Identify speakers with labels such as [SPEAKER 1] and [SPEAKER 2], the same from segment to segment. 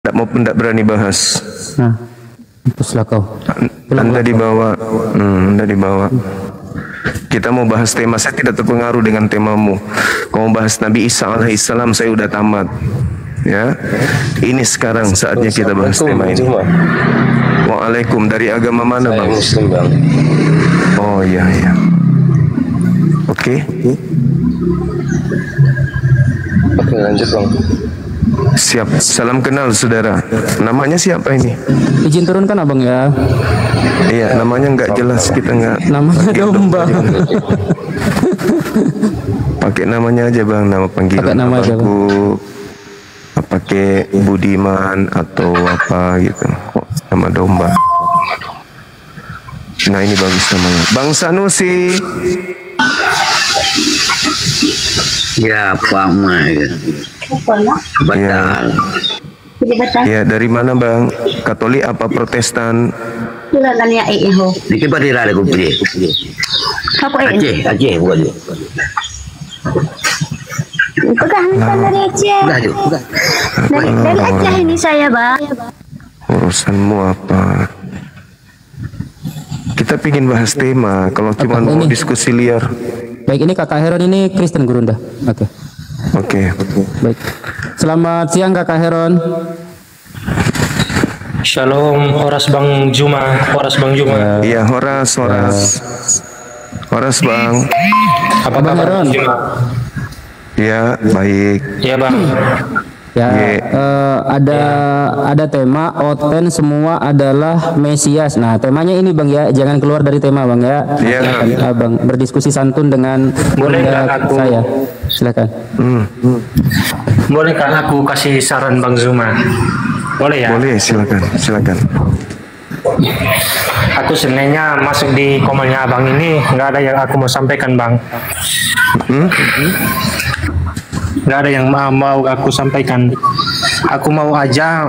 [SPEAKER 1] Tidak berani bahas.
[SPEAKER 2] Nah, hapuslah kau.
[SPEAKER 1] Anda dibawa. Anda dibawa. Kita mau bahas tema, saya tidak terpengaruh dengan temamu. Kau mau bahas Nabi Isa alaihissalam, saya udah tamat. Ya, ini sekarang saatnya kita bahas tema ini. Waalaikum, dari agama mana bang?
[SPEAKER 3] Muslim bang.
[SPEAKER 1] Oh iya iya. Oke.
[SPEAKER 3] Oke lanjut bang.
[SPEAKER 1] Siap. Salam kenal saudara. Namanya siapa ini?
[SPEAKER 2] Izin turunkan abang ya.
[SPEAKER 1] Iya, namanya nggak jelas, kita nggak.
[SPEAKER 2] Namanya domba.
[SPEAKER 1] Pakai namanya aja bang, nama panggilan.
[SPEAKER 2] Pakai nama aja,
[SPEAKER 1] Aku pakai Budiman atau apa gitu. Kok nama domba? Nah ini bagus namanya. Bang Sanusi.
[SPEAKER 4] Ya, Pak Mah.
[SPEAKER 1] Ya. Ya, dari mana bang? Katolik apa Protestan?
[SPEAKER 4] Dikit pada ada kupri. Aceh bukan dia.
[SPEAKER 5] Bukan dari Aceh. Dari Aceh ini saya bang.
[SPEAKER 1] Urusanmu apa? Kita pingin bahas tema. Kalau cuma mau diskusi liar.
[SPEAKER 2] Baik, ini Kakak Heron, ini Kristen Gurunda. Oke.
[SPEAKER 1] Oke.
[SPEAKER 2] Baik. Selamat siang Kakak Heron.
[SPEAKER 6] Shalom, Horas Bang Juma, Horas Bang Juma.
[SPEAKER 1] Iya, Horas bang.
[SPEAKER 6] Apa kabar
[SPEAKER 2] Heron?
[SPEAKER 6] Juma?
[SPEAKER 1] Ya, baik.
[SPEAKER 6] Ya bang.
[SPEAKER 2] Ya, ada tema Oten semua adalah Mesias. Nah, temanya ini Bang ya, jangan keluar dari tema Bang ya.
[SPEAKER 1] Iya.
[SPEAKER 2] Abang berdiskusi santun dengan
[SPEAKER 6] Boleh
[SPEAKER 2] Bunda
[SPEAKER 6] nggak aku?
[SPEAKER 2] saya. Silakan.
[SPEAKER 6] Bolehkah aku kasih saran Bang Zuma? Boleh ya?
[SPEAKER 1] Boleh, silakan.
[SPEAKER 6] Aku sebenarnya masuk di komennya Abang ini nggak ada yang aku mau sampaikan Bang. Nggak ada yang mau aku sampaikan. Aku mau aja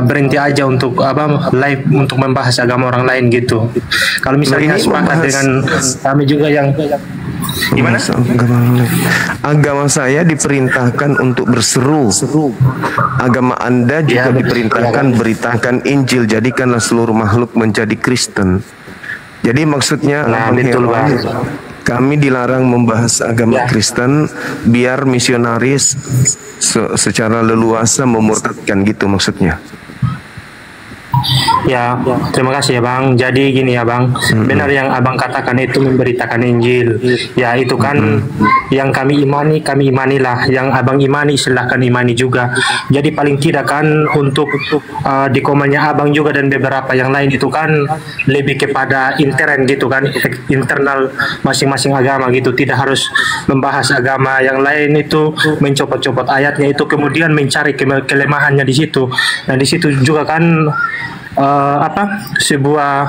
[SPEAKER 6] berhenti aja untuk live untuk membahas agama orang lain gitu. Kalau misalnya sepakat dengan kami juga yang gimana?
[SPEAKER 1] Agama saya diperintahkan untuk berseru. Agama Anda juga diperintahkan beritakan Injil. Jadikanlah seluruh makhluk menjadi Kristen. Jadi maksudnya
[SPEAKER 6] betul Bang.
[SPEAKER 1] Kami dilarang membahas agama Kristen biar misionaris secara leluasa memurtadkan gitu maksudnya.
[SPEAKER 6] Ya, terima kasih ya Bang. Jadi gini ya Bang, benar yang Abang katakan itu memberitakan Injil. Ya itu kan yang kami imanilah. Yang Abang imani silahkan imani juga. Jadi paling tidak kan untuk di komennya Abang juga dan beberapa yang lain itu kan lebih kepada intern gitu kan, internal masing-masing agama gitu. Tidak harus membahas agama yang lain itu, mencopot-copot ayatnya itu, kemudian mencari kelemahannya di situ. Nah di situ juga kan sebuah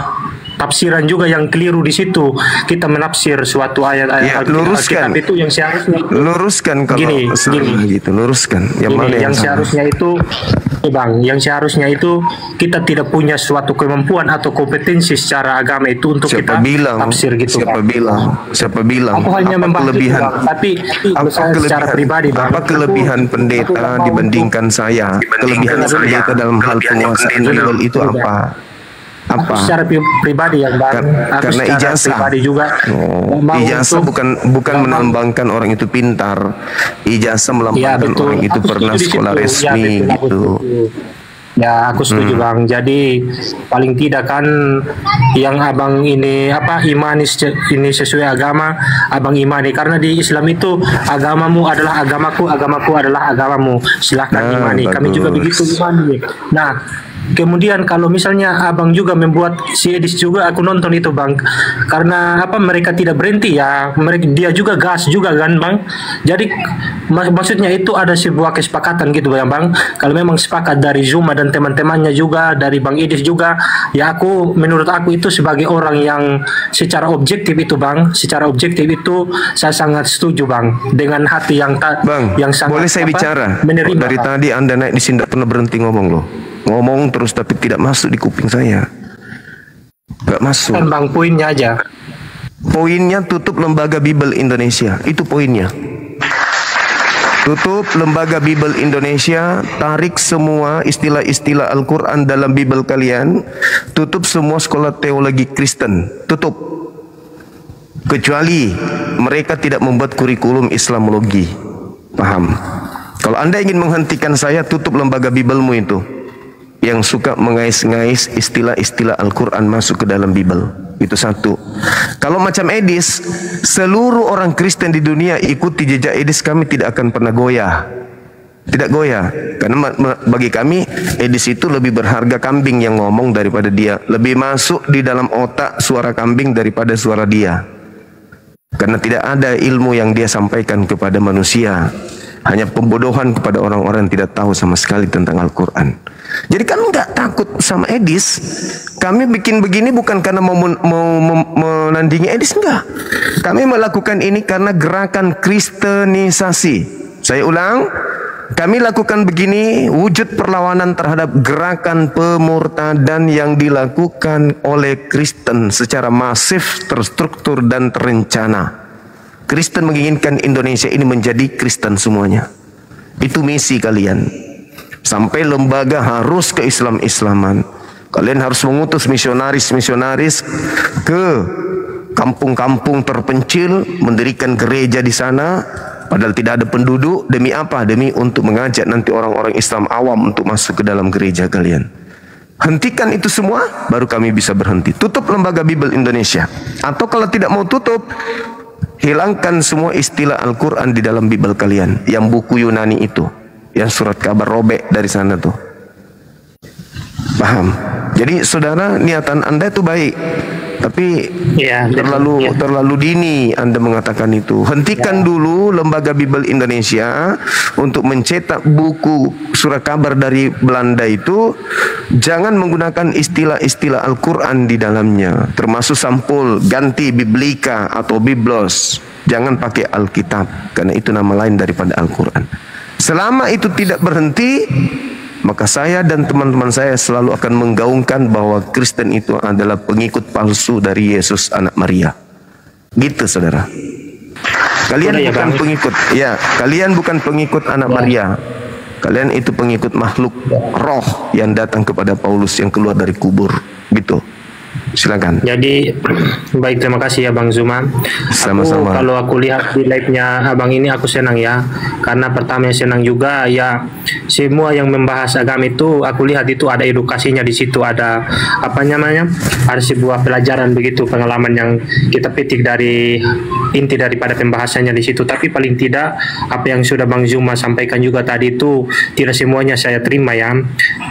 [SPEAKER 6] tafsiran juga yang keliru di situ. Kita menafsir suatu ayat
[SPEAKER 1] luruskan
[SPEAKER 6] itu yang seharusnya
[SPEAKER 1] luruskan kalau
[SPEAKER 6] gini.
[SPEAKER 1] gitu, luruskan yang mana
[SPEAKER 6] yang seharusnya itu Bang, yang seharusnya itu kita tidak punya suatu kemampuan atau kompetensi secara agama itu untuk kita tafsir gitu.
[SPEAKER 1] Siapa bilang?
[SPEAKER 6] Aku hanya membahas
[SPEAKER 1] kelebihan,
[SPEAKER 6] itu, Bang. Tapi secara pribadi Bang,
[SPEAKER 1] apa kelebihan pendeta dibandingkan saya? Kelebihan pendeta dalam hal penguasaan itu apa?
[SPEAKER 6] Aku secara pribadi ya Bang,
[SPEAKER 1] karena ijazah
[SPEAKER 6] pribadi juga.
[SPEAKER 1] Ijazah bukan melambangkan orang itu pintar. Ijazah melambangkan orang itu pernah sekolah resmi gitu.
[SPEAKER 6] Ya aku setuju Bang. Jadi paling tidak kan yang Abang ini imani ini sesuai agama, Abang imani. Karena di Islam itu agamamu adalah agamaku, agamaku adalah agamamu. Silahkan imani. Kami juga begitu imani. Nah kemudian kalau misalnya Abang juga membuat si Edis juga, aku nonton itu Bang, karena mereka tidak berhenti ya, dia juga gas juga kan Bang. Jadi maksudnya itu ada sebuah kesepakatan gitu ya Bang. Kalau memang sepakat dari Zuma dan teman-temannya juga, dari Bang Edis juga, ya menurut aku itu sebagai orang yang secara objektif itu Bang, secara objektif itu saya sangat setuju Bang, dengan hati yang
[SPEAKER 1] Bang,
[SPEAKER 6] sangat
[SPEAKER 1] boleh saya bicara?
[SPEAKER 6] Menerima,
[SPEAKER 1] dari
[SPEAKER 6] Bang.
[SPEAKER 1] tadi Anda naik di sini tidak pernah berhenti ngomong loh. Ngomong terus tapi tidak masuk di kuping saya. Gak masuk.
[SPEAKER 6] Kan Bang, poinnya aja.
[SPEAKER 1] Poinnya tutup lembaga Bible Indonesia. Itu poinnya. tutup lembaga Bible Indonesia, tarik semua istilah-istilah Al-Quran dalam Bible kalian, tutup semua sekolah teologi Kristen, tutup. Kecuali mereka tidak membuat kurikulum Islamologi. Paham? Kalau Anda ingin menghentikan saya, tutup lembaga Biblemu itu yang suka mengais-ngais istilah-istilah Al-Quran masuk ke dalam Bible. Itu satu. Kalau macam Edis, seluruh orang Kristen di dunia ikuti jejak Edis, kami tidak akan pernah goyah. Tidak goyah. Karena bagi kami, Edis itu lebih berharga kambing yang ngomong daripada dia. Lebih masuk di dalam otak suara kambing daripada suara dia. Karena tidak ada ilmu yang dia sampaikan kepada manusia. Hanya pembodohan kepada orang-orang yang tidak tahu sama sekali tentang Al-Quran. Jadi kami nggak takut sama Edis. Kami bikin begini bukan karena mau menandingi Edis, enggak. Kami melakukan ini karena gerakan Kristenisasi. Saya ulang, kami lakukan begini wujud perlawanan terhadap gerakan pemurtadan yang dilakukan oleh Kristen secara masif, terstruktur dan terencana. Kristen menginginkan Indonesia ini menjadi Kristen semuanya. Itu misi kalian. Sampai lembaga harus ke Islam-Islaman. Kalian harus mengutus misionaris-misionaris ke kampung-kampung terpencil, mendirikan gereja di sana, padahal tidak ada penduduk. Demi apa? Demi untuk mengajak nanti orang-orang Islam awam untuk masuk ke dalam gereja kalian. Hentikan itu semua, baru kami bisa berhenti. Tutup lembaga Bible Indonesia. Atau kalau tidak mau tutup, hilangkan semua istilah Al-Quran di dalam Bible kalian. Yang buku Yunani itu, yang surat kabar robek dari sana tuh. Paham? Jadi saudara, niatan Anda itu baik, tapi terlalu dini Anda mengatakan itu. Hentikan dulu lembaga Bible Indonesia untuk mencetak buku surat kabar dari Belanda itu. Jangan menggunakan istilah-istilah Al-Quran di dalamnya, termasuk sampul, ganti Biblika atau Biblos. Jangan pakai Alkitab, karena itu nama lain daripada Al-Quran. Selama itu tidak berhenti, maka saya dan teman-teman saya selalu akan menggaungkan bahwa Kristen itu adalah pengikut palsu dari Yesus anak Maria. Gitu saudara. Kalian bukan pengikut, ya, kalian bukan pengikut anak Maria. Kalian itu pengikut makhluk roh yang datang kepada Paulus yang keluar dari kubur. Gitu. Silakan.
[SPEAKER 6] Jadi baik, terima kasih ya Bang Zuma.
[SPEAKER 1] Sama-sama.
[SPEAKER 6] Kalau aku lihat di live-nya Abang ini aku senang ya. Karena pertama senang juga ya, semua yang membahas agama itu aku lihat itu ada edukasinya di situ, ada apa namanya? Ada sebuah pelajaran begitu, pengalaman yang kita petik dari inti daripada pembahasannya di situ. Tapi paling tidak apa yang sudah Bang Zuma sampaikan juga tadi itu tidak semuanya saya terima ya.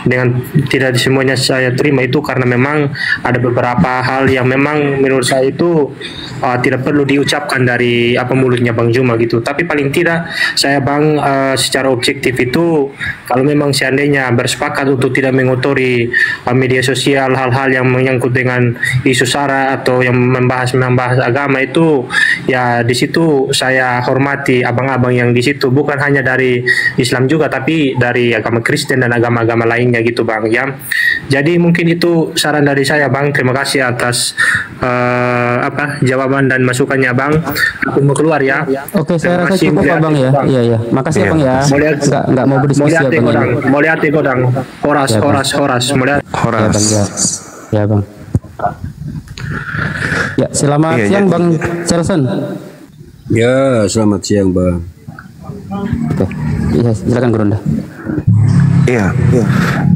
[SPEAKER 6] Dengan tidak semuanya saya terima itu karena memang ada beberapa hal yang memang menurut saya itu tidak perlu diucapkan dari mulutnya Bang Zuma gitu. Tapi paling tidak saya Bang secara objektif itu, kalau memang seandainya bersepakat untuk tidak mengotori media sosial hal-hal yang menyangkut dengan isu sara atau yang membahas agama itu, ya di situ saya hormati abang-abang yang di situ, bukan hanya dari Islam juga tapi dari agama Kristen dan agama-agama lainnya gitu Bang ya. Jadi mungkin itu saran dari saya Bang. Terima kasih atas jawaban dan masukannya Bang. Aku mau keluar ya.
[SPEAKER 2] Oke, saya rasa cukup Bang ya. Iya ya. Makasih Bang ya. Enggak mau berdiskusi ya Bang.
[SPEAKER 6] Mau lihat godang. Horas. Mau lihat.
[SPEAKER 1] Horas.
[SPEAKER 2] Ya Bang. Ya, selamat siang Bang Celson.
[SPEAKER 7] Ya, selamat siang Bang.
[SPEAKER 2] Oke. Iya, silakan Gurunda.
[SPEAKER 1] Iya.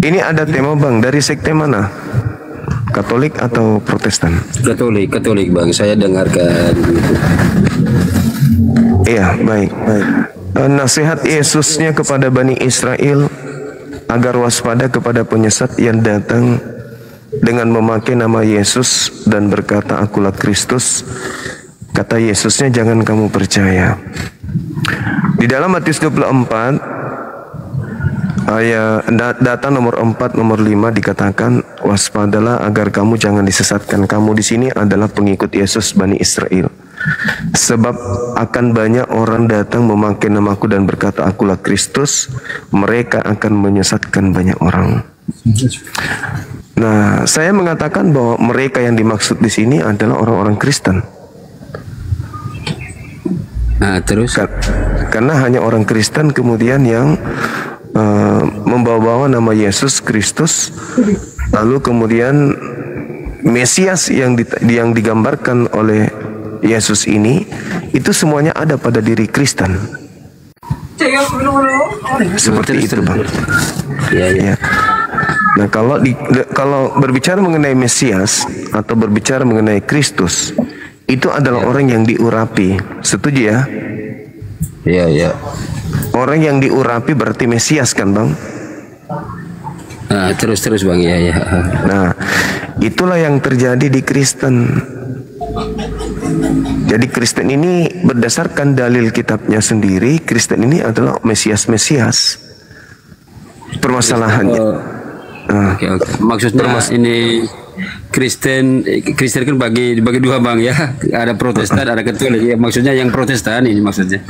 [SPEAKER 1] Ini ada tema Bang, dari sekte mana? Katolik atau Protestan?
[SPEAKER 7] Katolik Bang, saya dengarkan.
[SPEAKER 1] Iya, baik. Nasihat Yesusnya kepada Bani Israel agar waspada kepada penyesat yang datang dengan memakai nama Yesus dan berkata, "Akulah Kristus." Kata Yesusnya, jangan kamu percaya. Di dalam Matius 24 ayat data nomor 4 nomor 5 dikatakan, waspadalah agar kamu jangan disesatkan. Kamu di sini adalah pengikut Yesus Bani Israel. Sebab akan banyak orang datang memakai namaku dan berkata, "Akulah Kristus." Mereka akan menyesatkan banyak orang. Nah, saya mengatakan bahwa mereka yang dimaksud di sini adalah orang-orang Kristen.
[SPEAKER 7] Nah, terus
[SPEAKER 1] karena hanya orang Kristen kemudian yang membawa-bawa nama Yesus Kristus, lalu kemudian Mesias yang digambarkan oleh Yesus ini itu semuanya ada pada diri Kristen. Seperti itu, Bang. Ya. Nah, kalau berbicara mengenai Mesias atau berbicara mengenai Kristus, itu adalah orang yang diurapi. Setuju ya?
[SPEAKER 7] Iya.
[SPEAKER 1] Orang yang diurapi berarti Mesias kan, Bang?
[SPEAKER 7] Nah, terus Bang, ya.
[SPEAKER 1] Nah, itulah yang terjadi di Kristen. Jadi Kristen ini berdasarkan dalil kitabnya sendiri, Kristen ini adalah Mesias. Permasalahannya.
[SPEAKER 7] Oke. Maksudnya ini Kristen kan bagi dua, Bang, ya. Ada Protestan, ada Katolik. Ya, maksudnya yang Protestan ini maksudnya.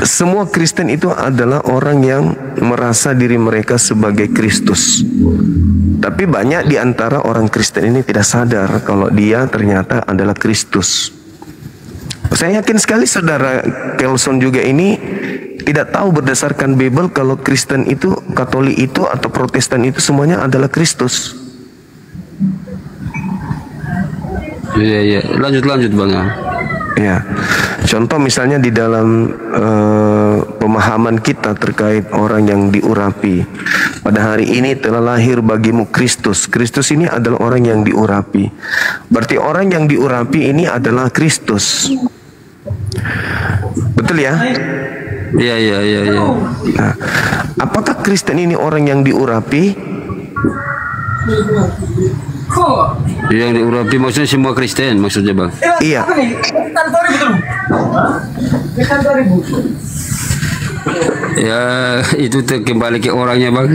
[SPEAKER 1] Semua Kristen itu adalah orang yang merasa diri mereka sebagai Kristus. Tapi banyak di antara orang Kristen ini tidak sadar kalau dia ternyata adalah Kristus. Saya yakin sekali saudara Kelson juga ini tidak tahu berdasarkan Bible kalau Kristen itu, Katolik itu atau Protestan itu semuanya adalah Kristus.
[SPEAKER 7] Iya. Lanjut Bang.
[SPEAKER 1] Ya. Contoh misalnya di dalam pemahaman kita terkait orang yang diurapi. Pada hari ini telah lahir bagimu Kristus. Kristus ini adalah orang yang diurapi. Berarti orang yang diurapi ini adalah Kristus. Betul ya?
[SPEAKER 7] Iya.
[SPEAKER 1] Nah, apakah Kristen ini orang yang diurapi?
[SPEAKER 7] Yang diurapi maksudnya semua Kristen maksudnya, Bang?
[SPEAKER 1] Iya.
[SPEAKER 7] Ya, itu kembali ke orangnya, Bang.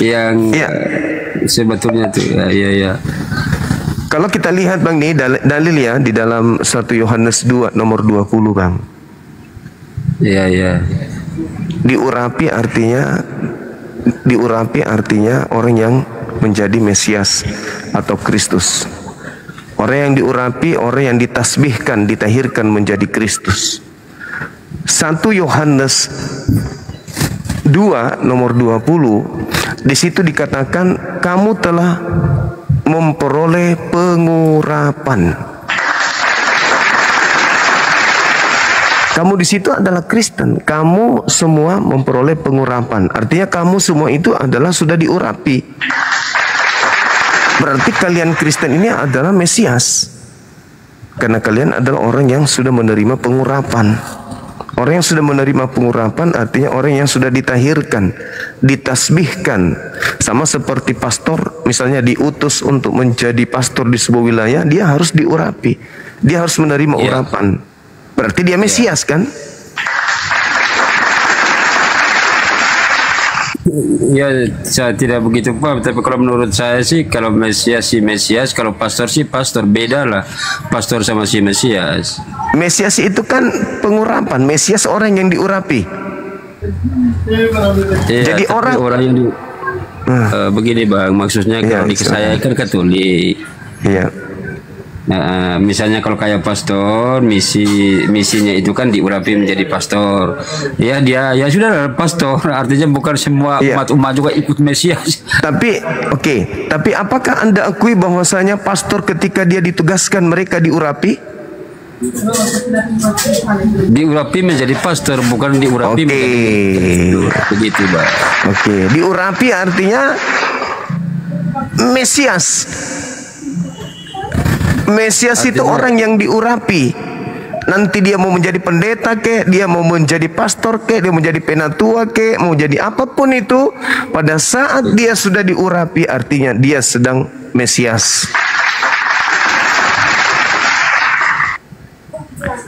[SPEAKER 7] Yang sebetulnya tuh ya.
[SPEAKER 1] Kalau kita lihat, Bang, nih dalil ya di dalam 1 Yohanes 2 nomor 20, Bang.
[SPEAKER 7] Iya.
[SPEAKER 1] Diurapi artinya orang yang menjadi Mesias atau Kristus. Orang yang diurapi, orang yang ditasbihkan, ditahirkan menjadi Kristus. 1 Yohanes 2 nomor 20, di situ dikatakan kamu telah memperoleh pengurapan. Kamu di situ adalah Kristen. Kamu semua memperoleh pengurapan. Artinya kamu semua itu adalah sudah diurapi. Berarti kalian Kristen ini adalah Mesias. Karena kalian adalah orang yang sudah menerima pengurapan. Orang yang sudah menerima pengurapan artinya orang yang sudah ditahirkan, ditasbihkan. Sama seperti pastor, misalnya diutus untuk menjadi pastor di sebuah wilayah, dia harus diurapi. Dia harus menerima urapan. Berarti dia Mesias kan?
[SPEAKER 7] Ya, saya tidak begitu paham. Tapi kalau menurut saya sih, kalau Mesias, kalau pastor sih pastor, beda lah pastor sama si Mesias.
[SPEAKER 1] Mesias itu kan pengurapan. Mesias orang yang diurapi. Jadi orang
[SPEAKER 7] yang begini, Bang, maksudnya kalau di saya kan Katolik.
[SPEAKER 1] Iya.
[SPEAKER 7] Nah, misalnya kalau kayak pastor, misinya itu kan diurapi menjadi pastor. Ya dia ya sudah pastor. Artinya bukan semua umat juga ikut Mesias.
[SPEAKER 1] Tapi tapi apakah Anda akui bahwasanya pastor ketika dia ditugaskan mereka diurapi?
[SPEAKER 7] Diurapi menjadi pastor, bukan diurapi menjadi begitu, Bang.
[SPEAKER 1] Diurapi artinya Mesias. Mesias itu orang yang diurapi. Nanti dia mau menjadi pendeta kek, dia mau menjadi pastor kek, dia mau menjadi penatua kek, mau jadi apapun itu, pada saat dia sudah diurapi artinya dia sedang Mesias.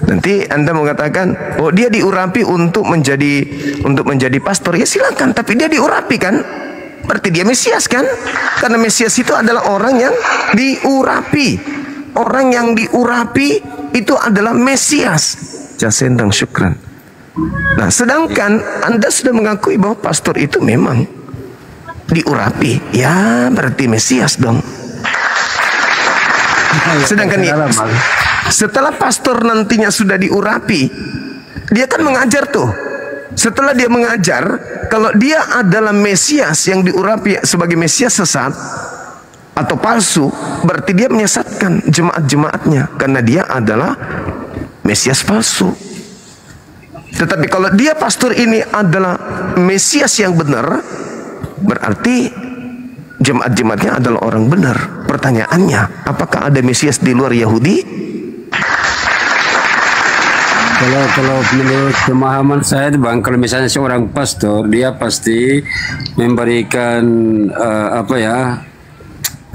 [SPEAKER 1] Nanti Anda mengatakan, oh dia diurapi untuk menjadi pastor, ya silakan, tapi dia diurapi kan? Berarti dia Mesias kan? Karena Mesias itu adalah orang yang diurapi. Orang yang diurapi itu adalah Mesias. Jasendang syukran. Nah, sedangkan Anda sudah mengakui bahwa pastor itu memang diurapi, ya berarti Mesias dong. Sedangkan setelah pastor nantinya sudah diurapi, dia kan mengajar tuh. Setelah dia mengajar, kalau dia adalah Mesias yang diurapi sebagai Mesias sesat atau palsu, berarti dia menyesatkan jemaat-jemaatnya karena dia adalah Mesias palsu. Tetapi kalau dia pastor ini adalah Mesias yang benar, berarti jemaat-jemaatnya adalah orang benar. Pertanyaannya, apakah ada Mesias di luar Yahudi?
[SPEAKER 7] Kalau menurut pemahaman saya itu Bang, kalau misalnya seorang pastor, dia pasti memberikan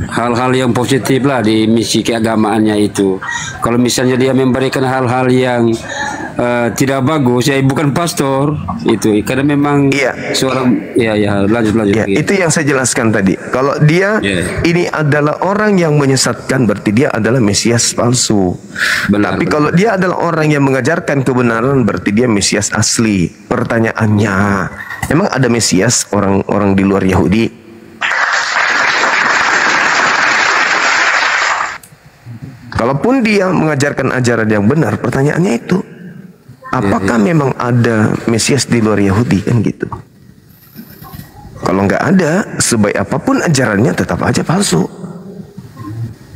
[SPEAKER 7] hal-hal yang positif lah di misi keagamaannya itu. Kalau misalnya dia memberikan hal-hal yang tidak bagus, ya bukan pastor itu, karena memang seorang lanjut.
[SPEAKER 1] Ya, itu yang saya jelaskan tadi. Kalau dia ini adalah orang yang menyesatkan, berarti dia adalah Mesias palsu. Tapi kalau dia adalah orang yang mengajarkan kebenaran, berarti dia Mesias asli. Pertanyaannya, emang ada Mesias orang-orang di luar Yahudi? Kalaupun dia mengajarkan ajaran yang benar, pertanyaannya itu, apakah memang ada Mesias di luar Yahudi, kan gitu? Kalau nggak ada, sebaik apapun ajarannya tetap aja palsu.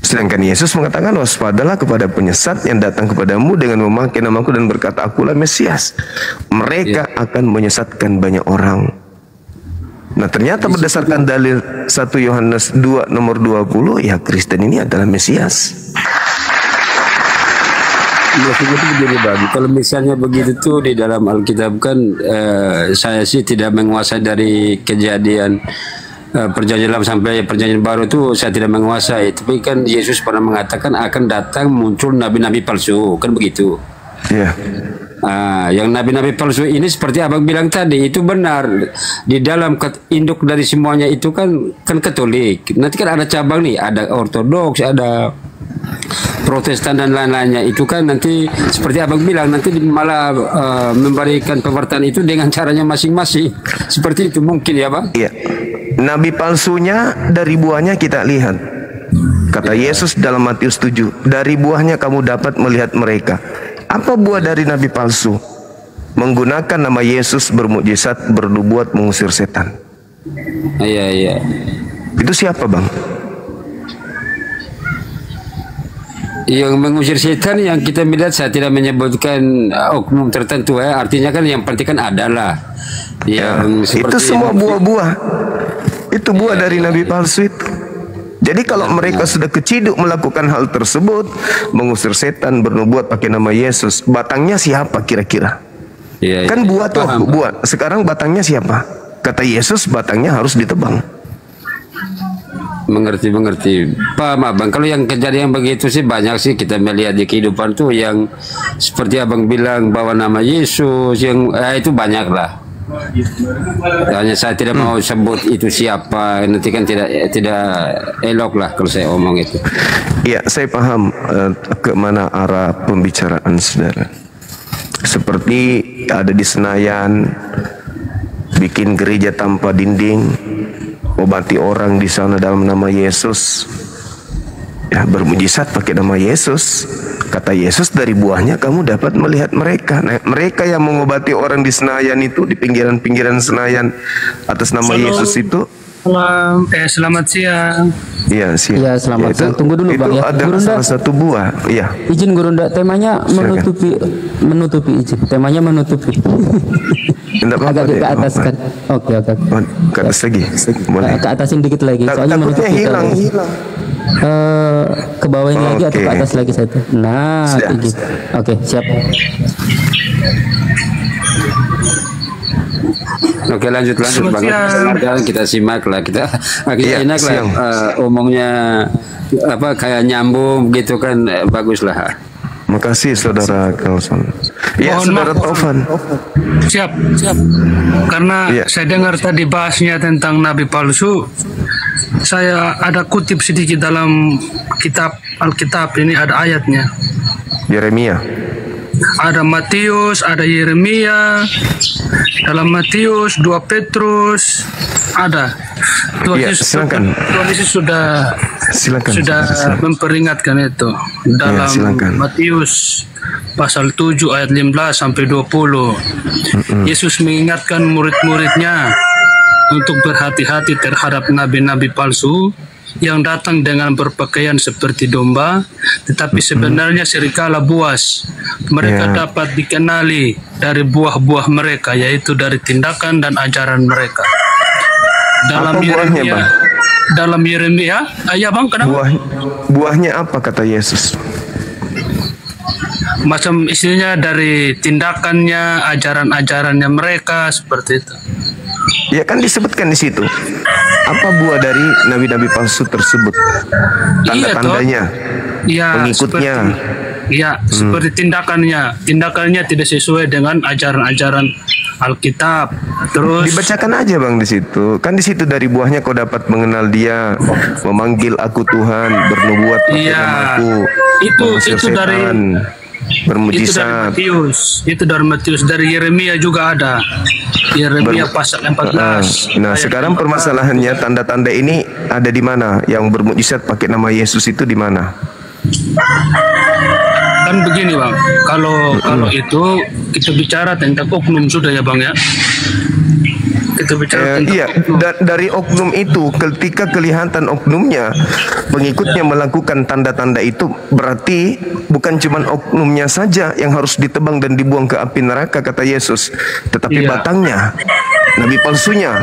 [SPEAKER 1] Sedangkan Yesus mengatakan, waspadalah kepada penyesat yang datang kepadamu dengan memakai namaku dan berkata, akulah Mesias. Mereka akan menyesatkan banyak orang. Nah, ternyata berdasarkan dalil 1 Yohanes 2 nomor 20, ya Kristen ini adalah Mesias.
[SPEAKER 7] Maksudnya itu begini Bang, kalau misalnya begitu tuh di dalam Alkitab kan saya sih tidak menguasai dari kejadian perjanjian lama sampai perjanjian baru itu saya tidak menguasai. Tapi kan Yesus pernah mengatakan akan datang muncul nabi-nabi palsu, kan begitu.
[SPEAKER 1] Iya.
[SPEAKER 7] Yang nabi-nabi palsu ini seperti abang bilang tadi itu benar, di dalam induk dari semuanya itu kan Katolik. Nanti kan ada cabang nih, ada Ortodoks, ada Protestan dan lain-lainnya. Itu kan nanti seperti abang bilang nanti malah memberikan pewartaan itu dengan caranya masing-masing. Seperti itu mungkin ya Bang?
[SPEAKER 1] Iya. Nabi palsunya dari buahnya kita lihat. Kata Yesus dalam Matius 7, dari buahnya kamu dapat melihat mereka. Apa buah dari nabi palsu? Menggunakan nama Yesus bermukjizat, bernubuat, mengusir setan.
[SPEAKER 7] Iya.
[SPEAKER 1] Itu siapa Bang?
[SPEAKER 7] Yang mengusir setan yang kita melihat, saya tidak menyebutkan oknum tertentu ya. Artinya kan yang penting kan adalah
[SPEAKER 1] itu semua buah-buah. Itu buah dari nabi palsu itu. Jadi kalau mereka sudah keciduk melakukan hal tersebut, mengusir setan, bernubuat pakai nama Yesus, batangnya siapa kira-kira? Kan buah tuh, buah. Sekarang batangnya siapa? Kata Yesus, batangnya harus ditebang.
[SPEAKER 7] Mengerti. Paham Abang. Kalau yang kejadian begitu sih banyak sih kita melihat di kehidupan tuh yang seperti Abang bilang bawa nama Yesus, yang itu banyak lah. Hanya saya tidak mau sebut itu siapa, nanti kan tidak elok lah kalau saya omong itu.
[SPEAKER 1] Iya, saya paham ke mana arah pembicaraan saudara. Seperti ada di Senayan, bikin gereja tanpa dinding, obati orang di sana dalam nama Yesus, ya bermujizat pakai nama Yesus. Kata Yesus, dari buahnya kamu dapat melihat mereka. Nah, mereka yang mengobati orang di Senayan itu, di pinggiran-pinggiran Senayan atas nama Yesus itu.
[SPEAKER 8] Selamat siang.
[SPEAKER 1] Iya, siang.
[SPEAKER 2] Iya, selamat siang. Tunggu dulu Bang ya.
[SPEAKER 1] Itu adalah salah satu buah. Iya.
[SPEAKER 2] Izin Gurunda, temanya menutupi izin. Temanya menutupi. Agak ke atas kan. Oke.
[SPEAKER 1] Ke atas lagi. Boleh.
[SPEAKER 2] Ke atasin dikit lagi. Soalnya menutupi
[SPEAKER 1] hilang.
[SPEAKER 2] Ke bawah ini lagi atau ke atas lagi satu. Nah, gitu. Oke, siap.
[SPEAKER 7] Oke, lanjut Bang. Kita simak lah, kita enak lah omongnya kayak nyambung gitu kan, bagus lah.
[SPEAKER 1] Makasih Saudara Kausan. Ya, Saudara Taufan.
[SPEAKER 8] Siap. Karena saya dengar tadi bahasnya tentang nabi palsu. Saya ada kutip sedikit dalam kitab Alkitab, ini ada ayatnya.
[SPEAKER 1] Yeremia.
[SPEAKER 8] Ada Matius, ada Yeremia, dalam Matius, 2 Petrus, ada. Tuhan
[SPEAKER 1] Ya,
[SPEAKER 8] Yesus,
[SPEAKER 1] silakan.
[SPEAKER 8] Tuhan Yesus sudah
[SPEAKER 1] Silakan.
[SPEAKER 8] memperingatkan itu dalam
[SPEAKER 1] silakan.
[SPEAKER 8] Matius pasal 7 ayat 15 sampai 20. Yesus mengingatkan murid-muridnya untuk berhati-hati terhadap nabi-nabi palsu yang datang dengan berpakaian seperti domba, tetapi sebenarnya serigala buas. Mereka dapat dikenali dari buah-buah mereka, yaitu dari tindakan dan ajaran mereka. Dalam
[SPEAKER 1] Apa buahnya, Bang?
[SPEAKER 8] Dalam Yeremia, ya Bang, kenapa?
[SPEAKER 1] Buahnya apa kata Yesus?
[SPEAKER 8] Macam istilahnya dari tindakannya, ajaran-ajarannya mereka seperti itu.
[SPEAKER 1] Ya kan disebutkan di situ. Apa buah dari nabi-nabi palsu tersebut? Tanda-tandanya, pengikutnya.
[SPEAKER 8] Seperti tindakannya tidak sesuai dengan ajaran-ajaran Alkitab. Terus
[SPEAKER 1] dibacakan aja Bang di situ. Kan di situ dari buahnya kau dapat mengenal Dia, memanggil aku Tuhan, bernubuat pakai namaku, mengusir setan, bermujizat.
[SPEAKER 8] Itu dari Matius, dari Yeremia juga ada. Yeremia pasal 14.
[SPEAKER 1] Nah, sekarang permasalahannya tanda-tanda ini ada di mana? Yang bermujizat pakai nama Yesus itu di mana?
[SPEAKER 8] Kan begini Bang, kalau itu kita bicara tentang oknum sudah ya Bang ya. Kita bicara tentang oknum.
[SPEAKER 1] Dari oknum itu, ketika kelihatan oknumnya, pengikutnya melakukan tanda-tanda itu, berarti bukan cuma oknumnya saja yang harus ditebang dan dibuang ke api neraka kata Yesus, tetapi batangnya, nabi palsunya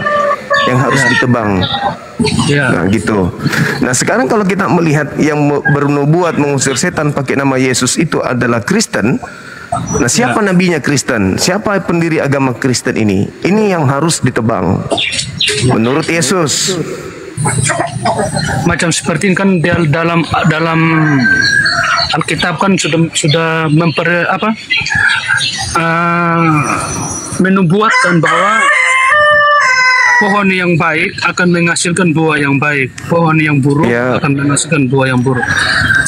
[SPEAKER 1] yang harus ditebang. Nah gitu. Nah sekarang kalau kita melihat yang bernubuat mengusir setan pakai nama Yesus itu adalah Kristen. Nah siapa nabinya Kristen? Siapa pendiri agama Kristen ini? Ini yang harus ditebang menurut Yesus.
[SPEAKER 8] Macam seperti ini kan dalam Alkitab kan sudah menubuatkan bahwa pohon yang baik akan menghasilkan buah yang baik, pohon yang buruk akan menghasilkan buah yang buruk.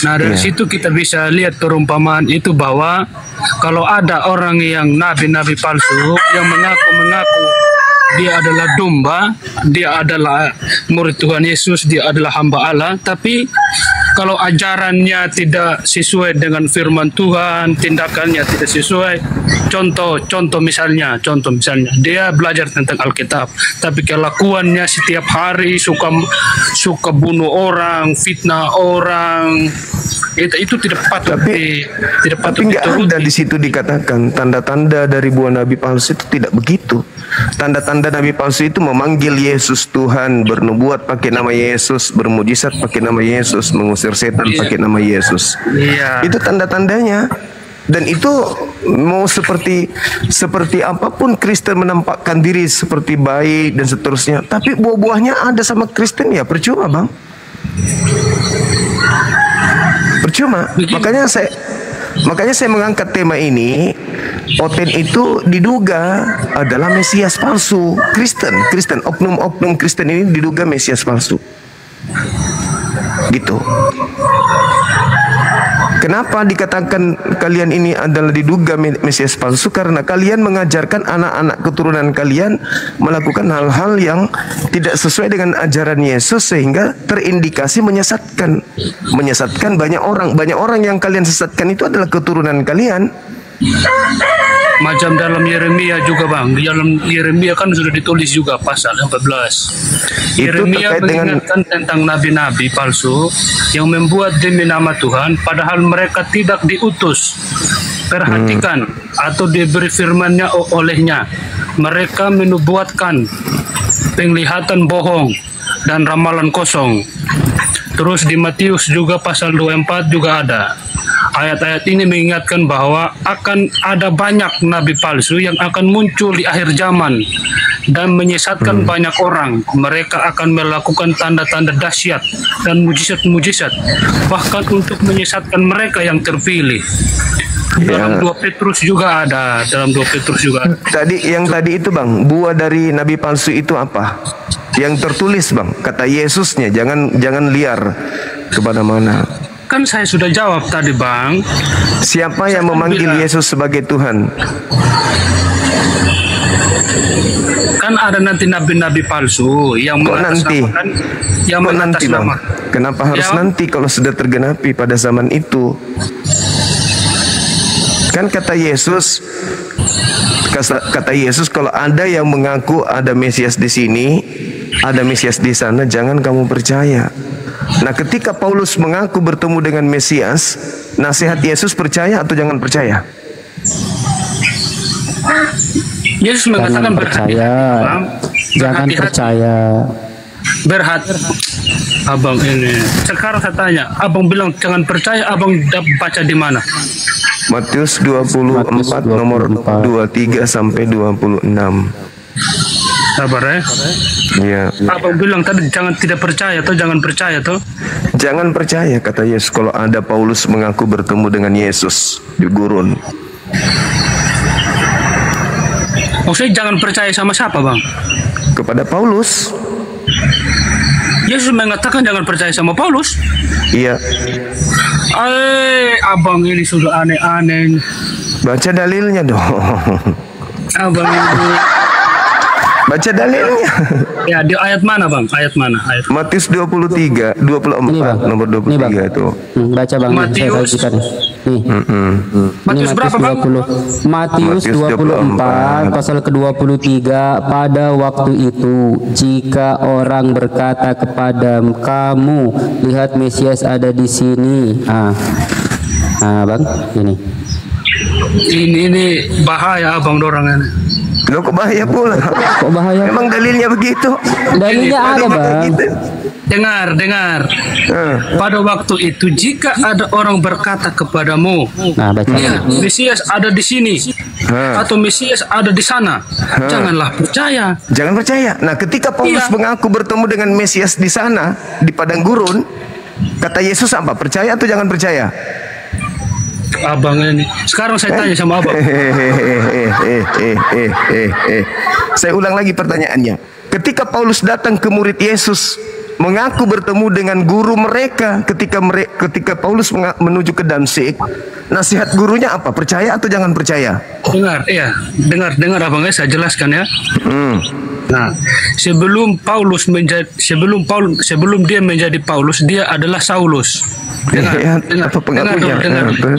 [SPEAKER 8] Nah dari situ kita bisa lihat perumpamaan itu bahwa kalau ada orang yang nabi-nabi palsu yang mengaku dia adalah domba, dia adalah murid Tuhan Yesus, dia adalah hamba Allah, tapi kalau ajarannya tidak sesuai dengan firman Tuhan, tindakannya tidak sesuai. Contoh misalnya, dia belajar tentang Alkitab, tapi kelakuannya setiap hari suka bunuh orang, fitnah orang, itu tidak patut.
[SPEAKER 1] Tapi nggak ada di situ dikatakan tanda-tanda dari buah nabi palsu itu tidak begitu. Tanda-tanda nabi palsu itu memanggil Yesus Tuhan, bernubuat pakai nama Yesus, bermujizat pakai nama Yesus, mengusir setan pakai nama Yesus. Itu tanda-tandanya. Dan itu mau seperti apapun Kristen menampakkan diri seperti baik dan seterusnya, tapi buah-buahnya ada sama Kristen ya percuma Bang. Percuma. Makanya saya mengangkat tema ini. Oten itu diduga adalah Mesias palsu. Kristen, oknum Kristen ini diduga Mesias palsu. Gitu. Kenapa dikatakan kalian ini adalah diduga Mesias palsu? Karena kalian mengajarkan anak-anak keturunan kalian melakukan hal-hal yang tidak sesuai dengan ajaran Yesus, sehingga terindikasi menyesatkan banyak orang. Banyak orang yang kalian sesatkan itu adalah keturunan kalian.
[SPEAKER 8] Macam dalam Yeremia juga Bang, di dalam Yeremia kan sudah ditulis juga pasal 14. Yeremia mengingatkan tentang nabi-nabi palsu yang membuat demi nama Tuhan padahal mereka tidak diutus. Perhatikan, atau diberi firman-Nya olehnya. Mereka menubuatkan penglihatan bohong dan ramalan kosong. Terus di Matius juga pasal 24 juga ada. Ayat-ayat ini mengingatkan bahwa akan ada banyak nabi palsu yang akan muncul di akhir zaman dan menyesatkan banyak orang. Mereka akan melakukan tanda-tanda dahsyat dan mujizat-mujizat, bahkan untuk menyesatkan mereka yang terpilih. Dalam 2 Petrus juga ada,
[SPEAKER 1] Tadi itu Bang, buah dari nabi palsu itu apa? Yang tertulis Bang, kata Yesusnya, jangan liar kemana-mana.
[SPEAKER 8] Kan saya sudah jawab tadi Bang.
[SPEAKER 1] Siapa yang memanggil Yesus sebagai Tuhan?
[SPEAKER 8] kan ada nanti nabi-nabi palsu yang mengatasnamakan, yang mengatasnamakan.
[SPEAKER 1] Kenapa harus nanti kalau sudah tergenapi pada zaman itu? Kan kata Yesus kalau ada yang mengaku ada Mesias di sini, ada Mesias di sana, jangan kamu percaya. Nah, ketika Paulus mengaku bertemu dengan Mesias, nasihat Yesus percaya atau jangan percaya?
[SPEAKER 8] Yesus mengatakan
[SPEAKER 2] percaya, jangan percaya.
[SPEAKER 8] Berhati, abang ini. Sekarang saya tanya, abang bilang jangan percaya, abang baca di mana?
[SPEAKER 1] Matius 24 nomor 23 sampai 26.
[SPEAKER 8] Sabar ya.
[SPEAKER 1] Iya.
[SPEAKER 8] Abang bilang tadi jangan tidak percaya atau jangan percaya tuh?
[SPEAKER 1] Jangan percaya kata Yesus kalau ada Paulus mengaku bertemu dengan Yesus di gurun.
[SPEAKER 8] Maksudnya jangan percaya sama siapa, Bang?
[SPEAKER 1] Kepada Paulus.
[SPEAKER 8] Yesus mengatakan jangan percaya sama Paulus.
[SPEAKER 1] Iya.
[SPEAKER 8] Abang ini sudah aneh-aneh.
[SPEAKER 1] Baca dalilnya dong.
[SPEAKER 8] Abang ini.
[SPEAKER 1] Baca dalilnya.
[SPEAKER 8] Ya, di ayat mana, Bang? Ayat mana? Ayat.
[SPEAKER 1] Matius 24 nomor 23 itu.
[SPEAKER 2] Baca, Bang.
[SPEAKER 8] Matius.
[SPEAKER 2] Nih.
[SPEAKER 8] Matius berapa, Bang?
[SPEAKER 2] Matius 24 pasal ke-23. Pada waktu itu jika orang berkata kepada kamu, lihat Mesias ada di sini. Bang, ini
[SPEAKER 8] bahaya abang dorang ini.
[SPEAKER 1] Loh, kok bahaya pula?
[SPEAKER 2] Kok bahaya?
[SPEAKER 1] Emang dalilnya begitu?
[SPEAKER 2] Dalilnya ada, Bang.
[SPEAKER 1] Gitu.
[SPEAKER 8] Dengar. Pada waktu itu jika ada orang berkata kepadamu, lihat Mesias ada di sini, atau Mesias ada di sana, janganlah percaya.
[SPEAKER 1] Jangan percaya. Nah, ketika Paulus mengaku bertemu dengan Mesias di sana, di padang gurun, kata Yesus apa? Percaya atau jangan percaya?
[SPEAKER 8] Abang ini. Sekarang saya tanya sama abang.
[SPEAKER 1] Saya ulang lagi pertanyaannya. Ketika Paulus datang ke murid Yesus, mengaku bertemu dengan guru mereka, ketika Paulus menuju ke Damsyik, nasihat gurunya apa? Percaya atau jangan percaya?
[SPEAKER 8] Dengar abang, saya jelaskan ya. Nah, sebelum dia menjadi Paulus, dia adalah Saulus. Dengar.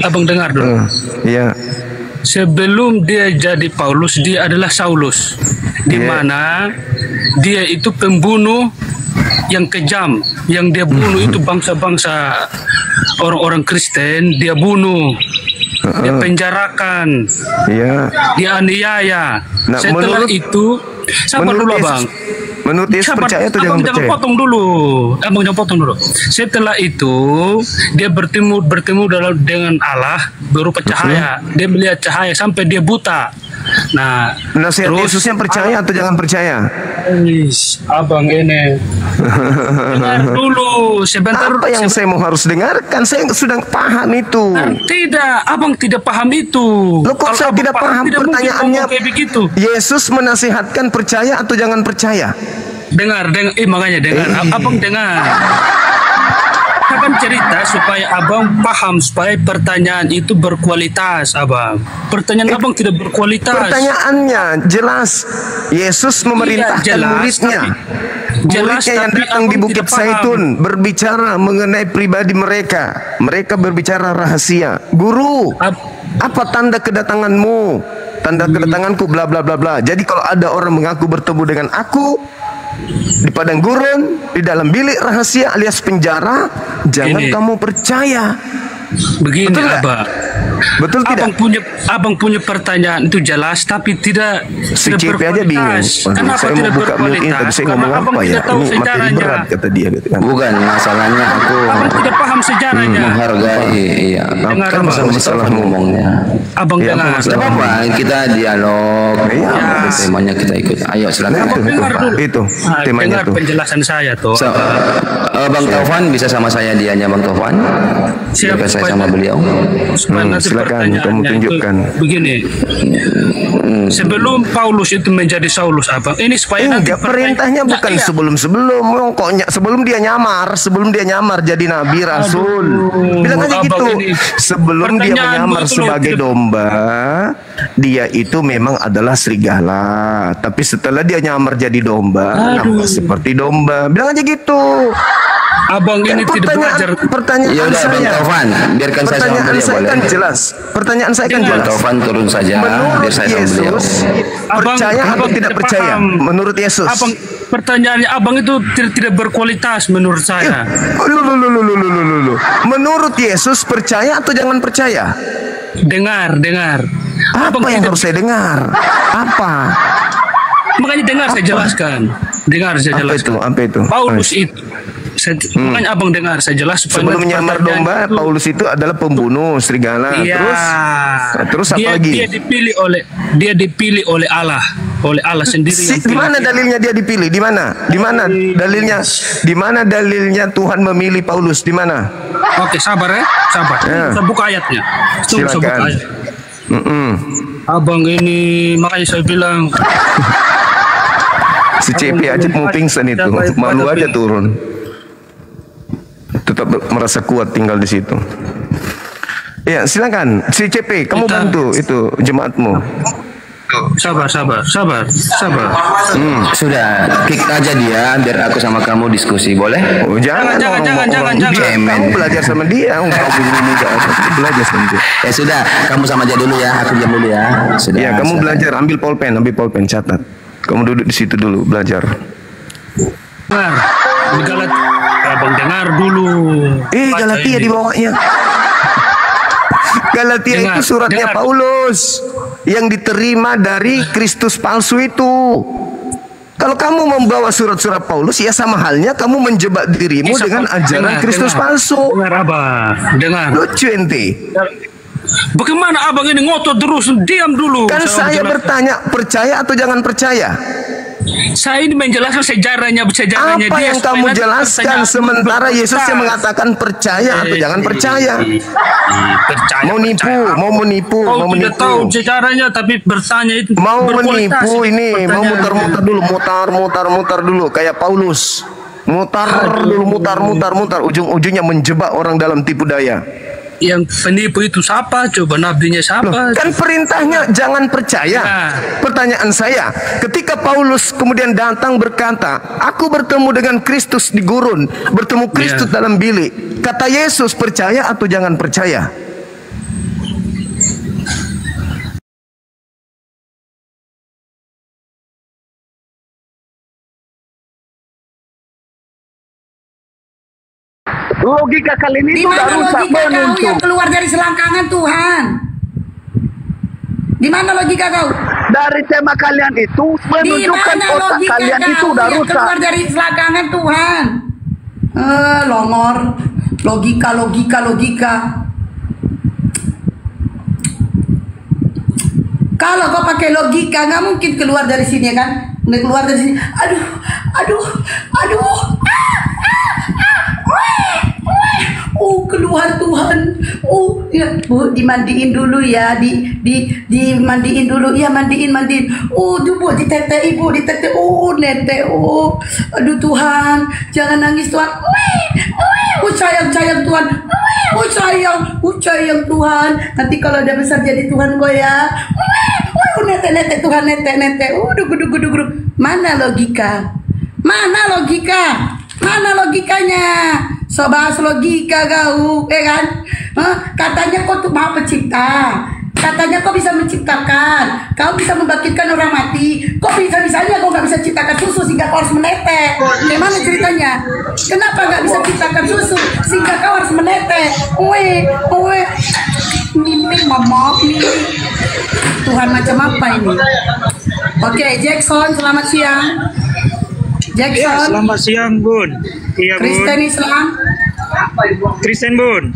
[SPEAKER 8] Abang dengar dulu. Sebelum dia jadi Paulus, dia adalah Saulus, di mana dia itu pembunuh yang kejam, yang dia bunuh itu bangsa-bangsa orang-orang Kristen, dia bunuh, dia penjarakan, dia aniaya. Nah, setelah itu, sabar dulu abang.
[SPEAKER 1] Menurut Yesus percaya atau jangan percaya?
[SPEAKER 8] Abang jangan potong dulu. Setelah itu dia bertemu dengan Allah berupa cahaya. Dia melihat cahaya sampai dia buta. Nah,
[SPEAKER 1] nasihat Yesusnya percaya atau jangan percaya?
[SPEAKER 8] Abang ini. Dengar dulu sebentar.
[SPEAKER 1] Apa yang saya mau harus dengarkan? Saya sudah paham itu.
[SPEAKER 8] Tidak, abang tidak paham itu.
[SPEAKER 1] Loh, kok saya tidak paham pertanyaannya?
[SPEAKER 8] Begitu.
[SPEAKER 1] Yesus menasihatkan percaya atau jangan percaya?
[SPEAKER 8] Dengar, makanya dengar. Abang dengar. Saya kan cerita supaya abang paham, supaya pertanyaan itu berkualitas, abang. Pertanyaan abang tidak berkualitas.
[SPEAKER 1] Pertanyaannya jelas. Yesus memerintahkan muridnya. Muridnya yang datang di Bukit Zaitun berbicara mengenai pribadi mereka. Mereka berbicara rahasia. Guru, apa tanda kedatanganmu? Tanda kedatanganku bla bla bla bla. Jadi kalau ada orang mengaku bertemu dengan aku di padang gurun, di dalam bilik rahasia alias penjara, jangan kamu percaya.
[SPEAKER 8] Begini, betul abang.
[SPEAKER 1] Betul tidak?
[SPEAKER 8] Abang punya pertanyaan itu jelas, tapi tidak.
[SPEAKER 1] Si CP aja bingung.
[SPEAKER 8] Kenapa
[SPEAKER 1] saya
[SPEAKER 8] tidak
[SPEAKER 1] mau buka mute ini, tapi saya ngomong apa ya? Ini materi berat kata dia. Gitu kan.
[SPEAKER 7] Bukan masalahnya aku.
[SPEAKER 8] Abang tidak paham sejarahnya.
[SPEAKER 7] Menghargai, iya.
[SPEAKER 1] Kan masalah ngomongnya.
[SPEAKER 8] Abang dengar.
[SPEAKER 7] Tidak apa-apa, kita dialog. Temanya kita ikut. Ayo silakan.
[SPEAKER 1] Itu temanya
[SPEAKER 8] tuh. Penjelasan saya tuh.
[SPEAKER 7] Bang Taufan bisa sama saya dianya Bang Taufan.
[SPEAKER 8] Siapa
[SPEAKER 7] saya sama beliau.
[SPEAKER 8] Supaya nanti
[SPEAKER 1] silakan kamu tunjukkan.
[SPEAKER 8] Begini, sebelum Paulus itu menjadi Saulus apa? Ini supaya nanti
[SPEAKER 1] perintahnya bukan sebelum dia nyamar jadi nabi rasul. Bilang aja gitu. Sebelum dia menyamar sebagai domba, dia itu memang adalah serigala. Tapi setelah dia nyamar jadi domba, nampak seperti domba. Bilang aja gitu.
[SPEAKER 8] Abang ini tidak belajar.
[SPEAKER 1] Pertanyaan
[SPEAKER 3] ya udah,
[SPEAKER 1] saya,
[SPEAKER 3] Bang Taufan, biarkan saya sama
[SPEAKER 1] pertanyaan
[SPEAKER 3] beliau
[SPEAKER 1] saya
[SPEAKER 3] boleh.
[SPEAKER 1] kan jelas. Pertanyaan saya kan
[SPEAKER 3] Bang
[SPEAKER 1] jelas.
[SPEAKER 3] Taufan turun saja,
[SPEAKER 1] Menurut
[SPEAKER 3] biar saya sama beliau.
[SPEAKER 1] Yesus, percaya atau tidak percaya? Menurut Yesus.
[SPEAKER 8] Abang, pertanyaannya abang itu tidak berkualitas menurut saya.
[SPEAKER 1] Menurut Yesus percaya atau jangan percaya?
[SPEAKER 8] Dengar.
[SPEAKER 1] Apa yang harus saya dengar? Apa?
[SPEAKER 8] Makanya dengar saya jelaskan.
[SPEAKER 1] Apa itu?
[SPEAKER 8] Paulus itu. Makanya abang dengar saya jelas.
[SPEAKER 1] Sebelum menyamar domba, Paulus itu adalah pembunuh serigala.
[SPEAKER 8] Iya.
[SPEAKER 1] Terus apa lagi?
[SPEAKER 8] Dia dipilih oleh Allah sendiri.
[SPEAKER 1] Di mana dalilnya dia dipilih? Di mana dalilnya? Di mana dalilnya Tuhan memilih Paulus? Di mana?
[SPEAKER 8] Oke, sabar ya. Saya buka ayatnya.
[SPEAKER 1] Silakan.
[SPEAKER 8] Abang ini makanya saya bilang
[SPEAKER 1] si CP aja mau pingsan itu, malu aja turun. Tetap merasa kuat tinggal di situ. Ya, silakan si CP, kamu bantu itu jemaatmu.
[SPEAKER 8] Sabar.
[SPEAKER 3] Sudah, kick aja dia, biar aku sama kamu diskusi, boleh?
[SPEAKER 1] Oh, jangan. Kamu belajar sama dia, belajar sama dia.
[SPEAKER 3] Ya sudah, kamu sama aja dulu ya, aku diam dulu ya. Sudah.
[SPEAKER 1] Ya, kamu belajar, ambil pulpen, catat. Kamu duduk di situ dulu, belajar.
[SPEAKER 8] Abang dengar dulu.
[SPEAKER 1] Galatia di bawahnya. Galatia itu suratnya Paulus yang diterima dari Kristus palsu itu. Kalau kamu membawa surat-surat Paulus, ya sama halnya kamu menjebak dirimu dengan ajaran Kristus palsu.
[SPEAKER 8] Dengar.
[SPEAKER 1] Lucu ente.
[SPEAKER 8] Bagaimana abang ini ngotot terus? Diam dulu.
[SPEAKER 1] Kan saya bertanya, percaya atau jangan percaya?
[SPEAKER 8] Saya ini menjelaskan sejarahnya
[SPEAKER 1] apa
[SPEAKER 8] dia,
[SPEAKER 1] yang kamu jelaskan sementara Yesus yang mengatakan percaya atau jangan percaya? Mau menipu.
[SPEAKER 8] Tidak tahu sejarahnya tapi bertanya itu.
[SPEAKER 1] Mau menipu ini, mau mutar-mutar dulu kayak Paulus. Mutar, ujung-ujungnya menjebak orang dalam tipu daya.
[SPEAKER 8] Yang penipu itu siapa? Coba nabinya siapa?
[SPEAKER 1] Kan perintahnya jangan percaya. Pertanyaan saya, ketika Paulus kemudian datang berkata, aku bertemu dengan Kristus di gurun, bertemu Kristus dalam bilik. Kata Yesus, percaya atau jangan percaya?
[SPEAKER 9] Logika kalian itu udah rusak menunjuk. Yang keluar dari selangkangan Tuhan. Di mana logika kau?
[SPEAKER 10] Dari tema kalian itu menunjukkan otak kalian itu udah rusak.
[SPEAKER 9] Keluar dari selangkangan Tuhan. Longor. Logika. Kalau kau pakai logika nggak mungkin keluar dari sini kan? Keluar dari sini. Aduh. Keluar Tuhan. Ya, Bu, dimandiin dulu ya. Dimandiin dulu. Ya, mandiin. Tuh, Bu, ditete Ibu, ditete. Nete. Aduh Tuhan, jangan nangis Tuhan. Sayang Tuhan. Sayang Tuhan. Nanti kalau udah besar jadi Tuhan kau ya. Nete Tuhan, nete. Duguk. Mana logikanya? So bahas logika kau, kan? Katanya kau tuh maha pencipta. Katanya kau bisa menciptakan. Kau bisa membangkitkan orang mati. Kok bisa-bisanya kau nggak bisa ciptakan susu sehingga kau harus menetek? Gimana ceritanya? Kenapa nggak bisa ciptakan susu sehingga kau harus menetek? Maaf nih. Tuhan macam apa ini? Oke, Jackson, selamat siang. Jackson.
[SPEAKER 11] Ya, selamat siang, Bun. Iya,
[SPEAKER 9] Kristen Islam.
[SPEAKER 11] Kristen, Bun.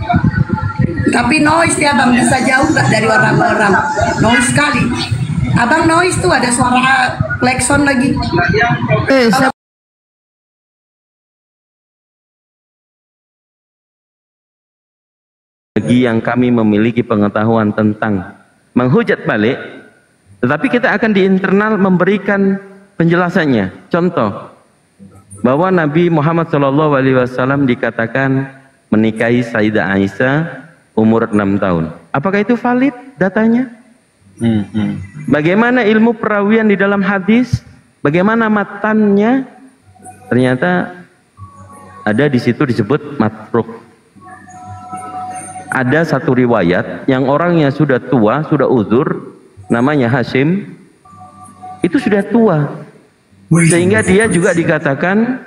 [SPEAKER 9] Tapi noise ya, Bang. Bisa jauh nggak dari orang-orang? Noise sekali. Abang noise tuh ada suara klakson lagi.
[SPEAKER 12] bagi yang kami memiliki pengetahuan tentang menghujat balik, tetapi kita akan di internal memberikan penjelasannya. Contoh, bahwa Nabi Muhammad SAW dikatakan menikahi Sayyidah Aisyah umur 6 tahun. Apakah itu valid datanya? Bagaimana ilmu perawian di dalam hadis? Bagaimana matannya? Ternyata ada di situ disebut matruk. Ada satu riwayat yang orangnya sudah tua, sudah uzur, namanya Hashim, itu sudah tua, sehingga dia juga dikatakan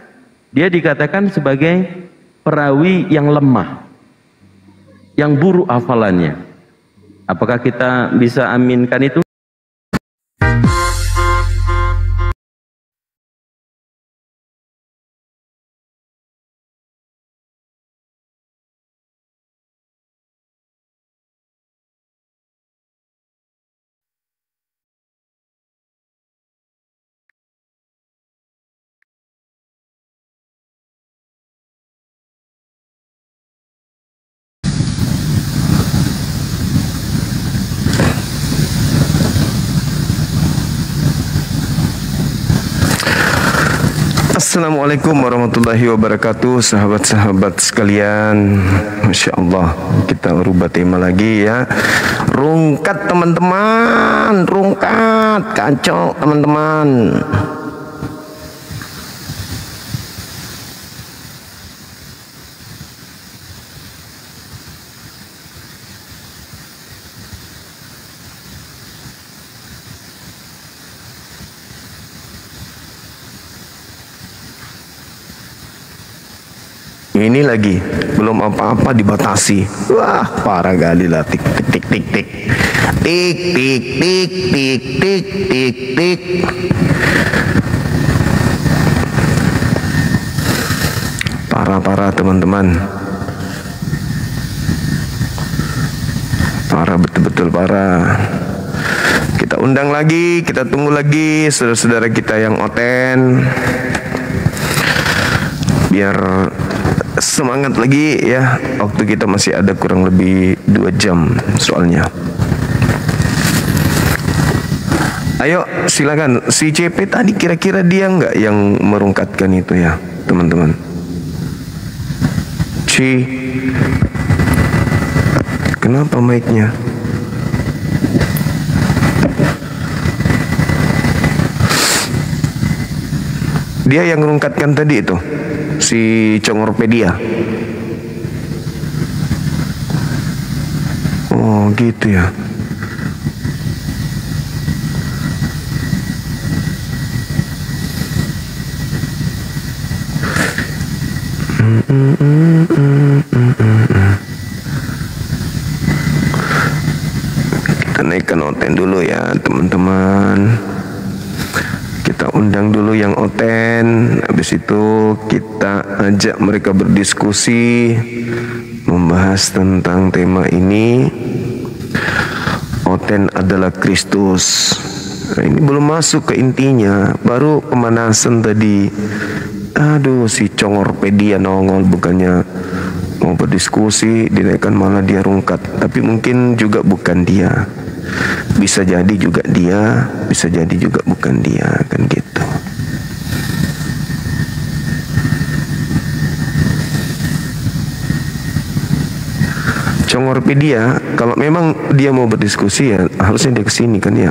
[SPEAKER 12] sebagai perawi yang lemah, yang buruk hafalannya. Apakah kita bisa aminkan itu?
[SPEAKER 1] Assalamualaikum warahmatullahi wabarakatuh, sahabat-sahabat sekalian. Masya Allah, kita rubah tema lagi ya. Rungkat teman-teman, rungkat, kacau teman-teman. Ini lagi belum apa-apa dibatasi. Wah, parah kali lah. Tik tik tik tik tik tik tik tik tik tik tik tik. Parah teman-teman. Parah, betul-betul parah. Kita undang lagi, kita tunggu lagi saudara-saudara kita yang oten, biar semangat lagi ya. Waktu kita masih ada kurang lebih 2 jam soalnya. Ayo silakan. Si CP tadi kira-kira dia nggak yang merungkatkan itu ya teman-teman? Kenapa mic-nya? Dia yang merungkatkan tadi itu, si Congorpedia. Oh gitu ya. Kita naikkan oten dulu ya teman-teman. Kita undang dulu yang oten, habis itu kita ajak mereka berdiskusi, membahas tentang tema ini. Oten adalah Kristus. Nah, ini belum masuk ke intinya, baru pemanasan tadi. Aduh, si Congorpedia nongol, bukannya mau berdiskusi, dinaikkan malah dia rungkat. Tapi mungkin juga bukan dia. Bisa jadi juga dia, bisa jadi juga bukan dia, kan gitu. Congorpedia, kalau memang dia mau berdiskusi ya harusnya dia kesini kan ya.